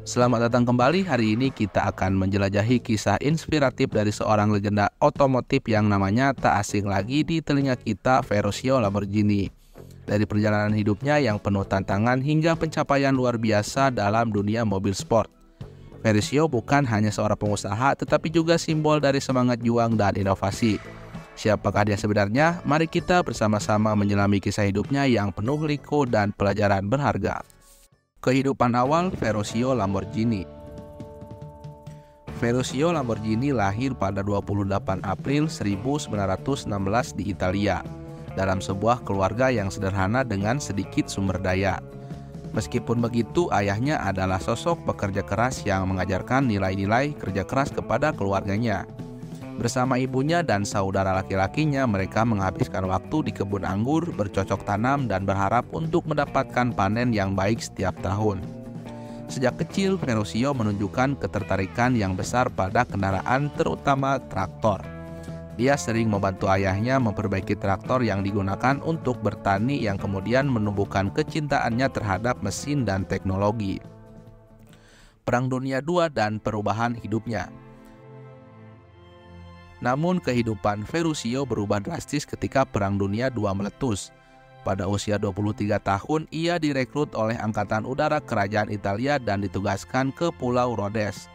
Selamat datang kembali. Hari ini kita akan menjelajahi kisah inspiratif dari seorang legenda otomotif yang namanya tak asing lagi di telinga kita, Ferruccio Lamborghini. Dari perjalanan hidupnya yang penuh tantangan hingga pencapaian luar biasa dalam dunia mobil sport, Ferruccio bukan hanya seorang pengusaha tetapi juga simbol dari semangat juang dan inovasi. Siapakah dia sebenarnya? Mari kita bersama-sama menyelami kisah hidupnya yang penuh liku dan pelajaran berharga. Kehidupan awal Ferruccio Lamborghini. Ferruccio Lamborghini lahir pada 28 April 1916 di Italia, dalam sebuah keluarga yang sederhana dengan sedikit sumber daya. Meskipun begitu, ayahnya adalah sosok pekerja keras yang mengajarkan nilai-nilai kerja keras kepada keluarganya. Bersama ibunya dan saudara laki-lakinya, mereka menghabiskan waktu di kebun anggur, bercocok tanam, dan berharap untuk mendapatkan panen yang baik setiap tahun. Sejak kecil, Ferruccio menunjukkan ketertarikan yang besar pada kendaraan, terutama traktor. Dia sering membantu ayahnya memperbaiki traktor yang digunakan untuk bertani, yang kemudian menumbuhkan kecintaannya terhadap mesin dan teknologi. Perang Dunia II dan perubahan hidupnya. Namun kehidupan Ferruccio berubah drastis ketika Perang Dunia II meletus. Pada usia 23 tahun, ia direkrut oleh Angkatan Udara Kerajaan Italia dan ditugaskan ke Pulau Rhodes,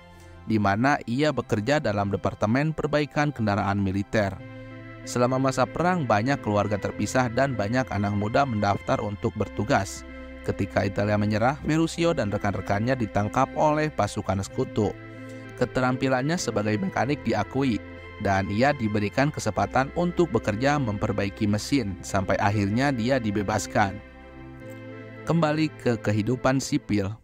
di mana ia bekerja dalam Departemen Perbaikan Kendaraan Militer. Selama masa perang, banyak keluarga terpisah dan banyak anak muda mendaftar untuk bertugas. Ketika Italia menyerah, Ferruccio dan rekan-rekannya ditangkap oleh pasukan sekutu. Keterampilannya sebagai mekanik diakui, dan ia diberikan kesempatan untuk bekerja memperbaiki mesin sampai akhirnya dia dibebaskan. Kembali ke kehidupan sipil.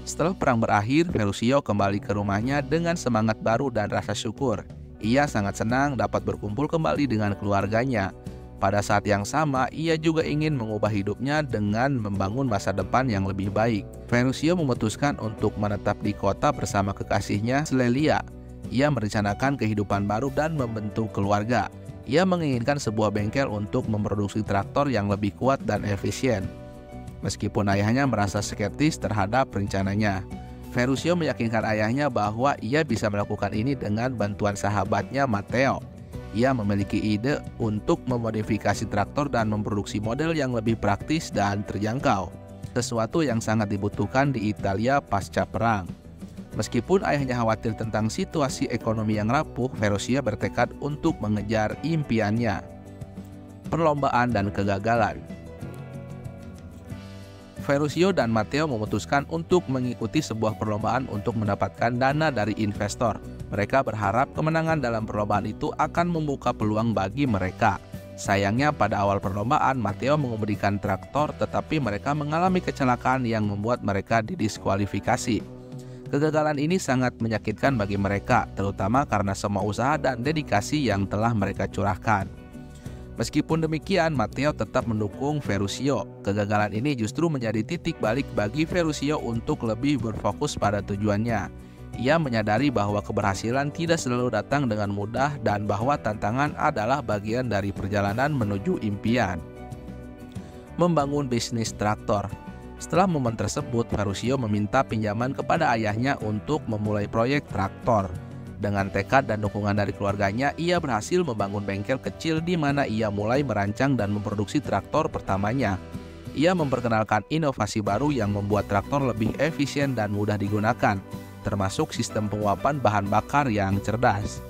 Setelah perang berakhir, Ferruccio kembali ke rumahnya dengan semangat baru dan rasa syukur. Ia sangat senang dapat berkumpul kembali dengan keluarganya. Pada saat yang sama, ia juga ingin mengubah hidupnya dengan membangun masa depan yang lebih baik. Ferruccio memutuskan untuk menetap di kota bersama kekasihnya, Clelia. Ia merencanakan kehidupan baru dan membentuk keluarga. Ia menginginkan sebuah bengkel untuk memproduksi traktor yang lebih kuat dan efisien. Meskipun ayahnya merasa skeptis terhadap rencananya, Ferruccio meyakinkan ayahnya bahwa ia bisa melakukan ini dengan bantuan sahabatnya Matteo. Ia memiliki ide untuk memodifikasi traktor dan memproduksi model yang lebih praktis dan terjangkau, sesuatu yang sangat dibutuhkan di Italia pasca perang. Meskipun ayahnya khawatir tentang situasi ekonomi yang rapuh, Ferruccio bertekad untuk mengejar impiannya. Perlombaan dan kegagalan. Ferruccio dan Matteo memutuskan untuk mengikuti sebuah perlombaan untuk mendapatkan dana dari investor. Mereka berharap kemenangan dalam perlombaan itu akan membuka peluang bagi mereka. Sayangnya pada awal perlombaan, Matteo mengemudikan traktor, tetapi mereka mengalami kecelakaan yang membuat mereka didiskualifikasi. Kegagalan ini sangat menyakitkan bagi mereka, terutama karena semua usaha dan dedikasi yang telah mereka curahkan. Meskipun demikian, Matteo tetap mendukung Ferruccio. Kegagalan ini justru menjadi titik balik bagi Ferruccio untuk lebih berfokus pada tujuannya. Ia menyadari bahwa keberhasilan tidak selalu datang dengan mudah dan bahwa tantangan adalah bagian dari perjalanan menuju impian. Membangun bisnis traktor. Setelah momen tersebut, Ferruccio meminta pinjaman kepada ayahnya untuk memulai proyek traktor. Dengan tekad dan dukungan dari keluarganya, ia berhasil membangun bengkel kecil di mana ia mulai merancang dan memproduksi traktor pertamanya. Ia memperkenalkan inovasi baru yang membuat traktor lebih efisien dan mudah digunakan, termasuk sistem penguapan bahan bakar yang cerdas.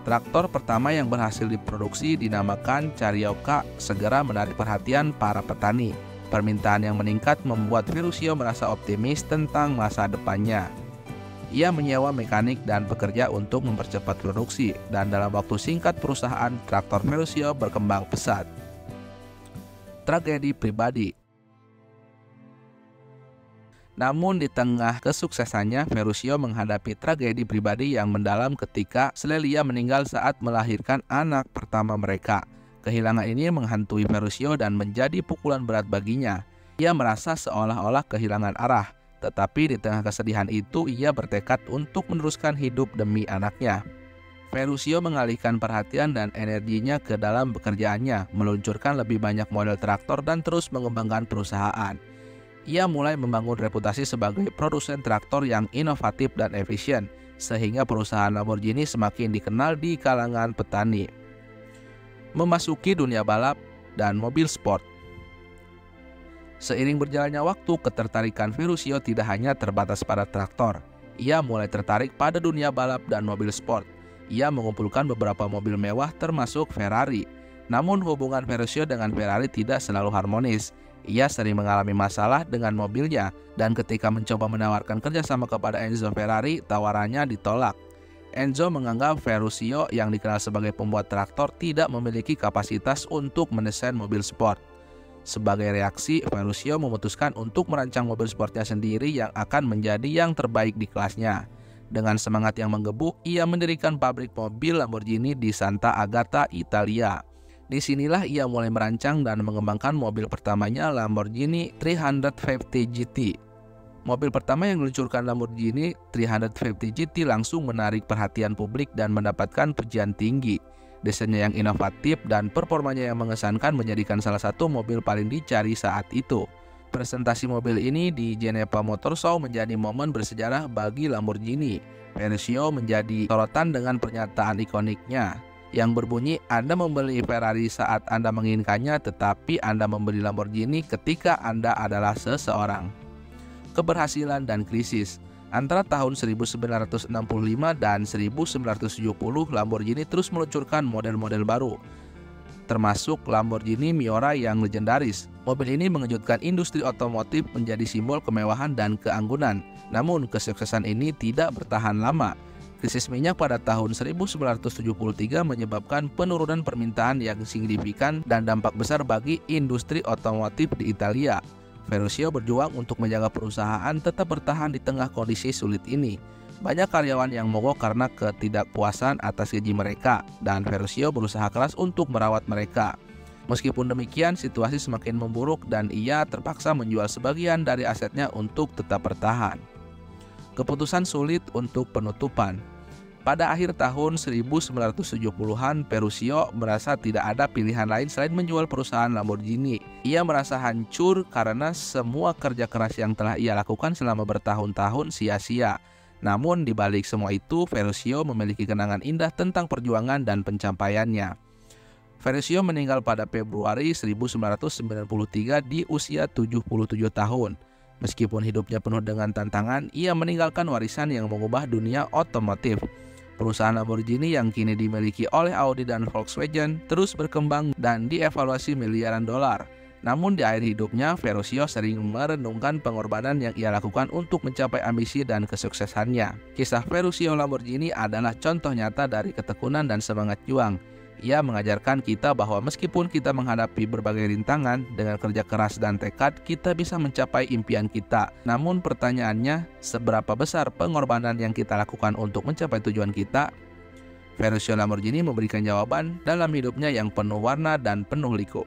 Traktor pertama yang berhasil diproduksi dinamakan Carioca segera menarik perhatian para petani. Permintaan yang meningkat membuat Ferruccio merasa optimis tentang masa depannya. Ia menyewa mekanik dan pekerja untuk mempercepat produksi, dan dalam waktu singkat perusahaan traktor Ferruccio berkembang pesat. Tragedi pribadi. Namun di tengah kesuksesannya, Ferruccio menghadapi tragedi pribadi yang mendalam ketika Clelia meninggal saat melahirkan anak pertama mereka. Kehilangan ini menghantui Ferruccio dan menjadi pukulan berat baginya. Ia merasa seolah-olah kehilangan arah, tetapi di tengah kesedihan itu ia bertekad untuk meneruskan hidup demi anaknya. Ferruccio mengalihkan perhatian dan energinya ke dalam pekerjaannya, meluncurkan lebih banyak model traktor dan terus mengembangkan perusahaan. Ia mulai membangun reputasi sebagai produsen traktor yang inovatif dan efisien, sehingga perusahaan Lamborghini semakin dikenal di kalangan petani. Memasuki dunia balap dan mobil sport. Seiring berjalannya waktu, ketertarikan Ferruccio tidak hanya terbatas pada traktor. Ia mulai tertarik pada dunia balap dan mobil sport. Ia mengumpulkan beberapa mobil mewah termasuk Ferrari. Namun hubungan Ferruccio dengan Ferrari tidak selalu harmonis. Ia sering mengalami masalah dengan mobilnya, dan ketika mencoba menawarkan kerjasama kepada Enzo Ferrari, tawarannya ditolak. Enzo menganggap Ferruccio yang dikenal sebagai pembuat traktor tidak memiliki kapasitas untuk mendesain mobil sport. Sebagai reaksi, Ferruccio memutuskan untuk merancang mobil sportnya sendiri yang akan menjadi yang terbaik di kelasnya. Dengan semangat yang menggebu, ia mendirikan pabrik mobil Lamborghini di Santa Agata, Italia. Disinilah ia mulai merancang dan mengembangkan mobil pertamanya, Lamborghini 350 GT. Mobil pertama yang diluncurkan Lamborghini 350 GT langsung menarik perhatian publik dan mendapatkan pujian tinggi. Desainnya yang inovatif dan performanya yang mengesankan menjadikan salah satu mobil paling dicari saat itu. Presentasi mobil ini di Geneva Motor Show menjadi momen bersejarah bagi Lamborghini. Ferruccio menjadi sorotan dengan pernyataan ikoniknya yang berbunyi, "Anda membeli Ferrari saat Anda menginginkannya, tetapi Anda membeli Lamborghini ketika Anda adalah seseorang." Keberhasilan dan krisis. Antara tahun 1965 dan 1970, Lamborghini terus meluncurkan model-model baru, termasuk Lamborghini Miura yang legendaris. Mobil ini mengejutkan industri otomotif menjadi simbol kemewahan dan keanggunan. Namun, kesuksesan ini tidak bertahan lama. Krisis minyak pada tahun 1973 menyebabkan penurunan permintaan yang signifikan dan dampak besar bagi industri otomotif di Italia. Ferruccio berjuang untuk menjaga perusahaan tetap bertahan di tengah kondisi sulit ini. Banyak karyawan yang mogok karena ketidakpuasan atas gaji mereka, dan Ferruccio berusaha keras untuk merawat mereka. Meskipun demikian, situasi semakin memburuk dan ia terpaksa menjual sebagian dari asetnya untuk tetap bertahan. Keputusan sulit untuk penutupan. Pada akhir tahun 1970-an, Ferruccio merasa tidak ada pilihan lain selain menjual perusahaan Lamborghini. Ia merasa hancur karena semua kerja keras yang telah ia lakukan selama bertahun-tahun sia-sia. Namun di balik semua itu, Ferruccio memiliki kenangan indah tentang perjuangan dan pencapaiannya. Ferruccio meninggal pada Februari 1993 di usia 77 tahun. Meskipun hidupnya penuh dengan tantangan, ia meninggalkan warisan yang mengubah dunia otomotif. Perusahaan Lamborghini yang kini dimiliki oleh Audi dan Volkswagen terus berkembang dan dievaluasi miliaran dolar. Namun di akhir hidupnya, Ferruccio sering merenungkan pengorbanan yang ia lakukan untuk mencapai ambisi dan kesuksesannya. Kisah Ferruccio Lamborghini adalah contoh nyata dari ketekunan dan semangat juang. Ia mengajarkan kita bahwa meskipun kita menghadapi berbagai rintangan, dengan kerja keras dan tekad, kita bisa mencapai impian kita. Namun pertanyaannya, seberapa besar pengorbanan yang kita lakukan untuk mencapai tujuan kita? Ferruccio Lamborghini memberikan jawaban dalam hidupnya yang penuh warna dan penuh liku.